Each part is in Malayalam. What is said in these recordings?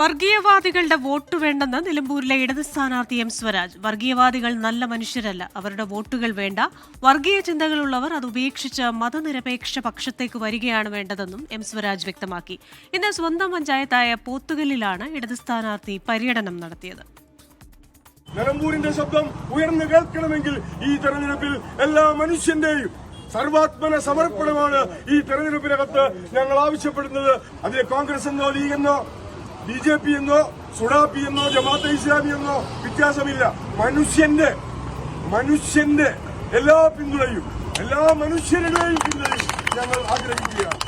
വർഗീയവാദികളുടെ വോട്ട് വേണ്ടെന്ന് നിലമ്പൂരിലെ ഇടത് സ്ഥാനാർത്ഥി എം സ്വരാജ്. വർഗീയവാദികൾ നല്ല മനുഷ്യരല്ല, അവരുടെ വോട്ടുകൾ വേണ്ട. വർഗീയ ചിന്തകളുള്ളവർ അത് ഉപേക്ഷിച്ച് മതനിരപേക്ഷ പക്ഷത്തേക്ക് വരികയാണ് വേണ്ടതെന്നും എം സ്വരാജ് വ്യക്തമാക്കി. ഇന്ന് സ്വന്തം പഞ്ചായത്തായ പോത്തുകല്ലിലാണ് ഇടത് സ്ഥാനാർത്ഥി പര്യടനം നടത്തിയത്. നിലമ്പൂരിന്റെ ശബ്ദം ഉയർന്നു കേൾക്കണമെങ്കിൽ ഈ തെരഞ്ഞെടുപ്പിൽ എല്ലാ മനുഷ്യന്റെയും സർവാത്മന സമർപ്പണമാണ് ഈ തെരഞ്ഞെടുപ്പിനകത്ത് ഞങ്ങൾ ആവശ്യപ്പെടുന്നത്. അതിൽ കോൺഗ്രസ് എന്നോ ലീഗ് എന്നോ BJP എന്നോ സുഡാപ്പി എന്നോ ജമാഅത്തെ ഇസ്ലാമി എന്നോ വ്യത്യാസമില്ല. മനുഷ്യന്റെ എല്ലാ പിന്തുണയും, എല്ലാ മനുഷ്യരുടെയും പിന്തുണയും ഞങ്ങൾ ആഗ്രഹിക്കുകയാണ്.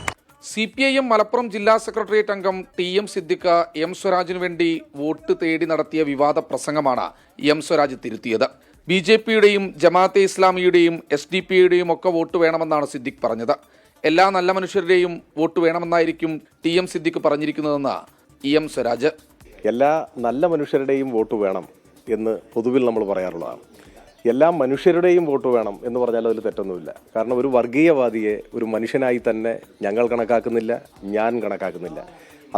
CPIM മലപ്പുറം ജില്ലാ സെക്രട്ടേറിയറ്റ് അംഗം TM സിദ്ദിഖ് എം സ്വരാജിനു വേണ്ടി വോട്ട് തേടി നടത്തിയ വിവാദ പ്രസംഗമാണ് എം സ്വരാജ് തിരുത്തിയത്. BJPയുടെയും ജമാഅത്തെ ഇസ്ലാമിയുടെയും SDP-യുടെയും ഒക്കെ വോട്ട് വേണമെന്നാണ് സിദ്ദിഖ് പറഞ്ഞത്. എല്ലാ നല്ല മനുഷ്യരുടെയും വോട്ട് വേണമെന്നായിരിക്കും TM സിദ്ദിഖ് പറഞ്ഞിരിക്കുന്നതെന്ന് എം സ്വരാജ്. എല്ലാ നല്ല മനുഷ്യരുടെയും വോട്ട് വേണം എന്ന് പൊതുവിൽ നമ്മൾ പറയാറുള്ളതാണ്. എല്ലാ മനുഷ്യരുടെയും വോട്ട് വേണം എന്ന് പറഞ്ഞാൽ അതിൽ തെറ്റൊന്നുമില്ല. കാരണം ഒരു വർഗീയവാദിയെ ഒരു മനുഷ്യനായി തന്നെ ഞങ്ങൾ കണക്കാക്കുന്നില്ല, ഞാൻ കണക്കാക്കുന്നില്ല.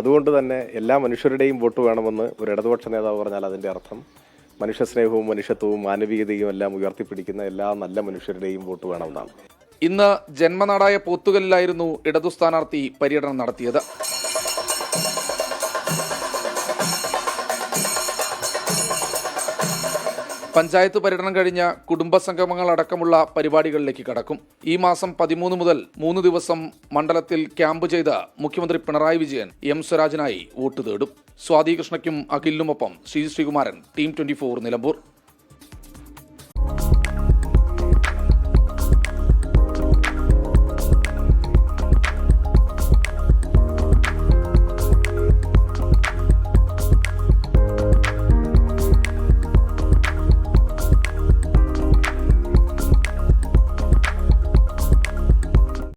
അതുകൊണ്ട് തന്നെ എല്ലാ മനുഷ്യരുടെയും വോട്ട് വേണമെന്ന് ഒരു ഇടതുപക്ഷ നേതാവ് പറഞ്ഞാൽ അതിൻ്റെ അർത്ഥം മനുഷ്യസ്നേഹവും മനുഷ്യത്വവും മാനവികതയും എല്ലാം ഉയർത്തിപ്പിടിക്കുന്ന എല്ലാ നല്ല മനുഷ്യരുടെയും വോട്ട് വേണമെന്നാണ്. ഇന്ന് ജന്മനാടായ പോത്തുകല്ലിലായിരുന്നു ഇടതു സ്ഥാനാർത്ഥി പര്യടനം നടത്തിയത്. പഞ്ചായത്ത് പര്യടനം കഴിഞ്ഞ കുടുംബസംഗമങ്ങൾ അടക്കമുള്ള പരിപാടികളിലേക്ക് കടക്കും. ഈ മാസം 13 മുതൽ 3 ദിവസം മണ്ഡലത്തിൽ ക്യാമ്പ് ചെയ്ത് മുഖ്യമന്ത്രി പിണറായി വിജയൻ എം സ്വരാജിനായി വോട്ട് തേടും. സ്വാതി കൃഷ്ണയ്ക്കും അഖിലിനുമൊപ്പം ശ്രീകുമാരൻ, ടീം 24 നിലമ്പൂർ.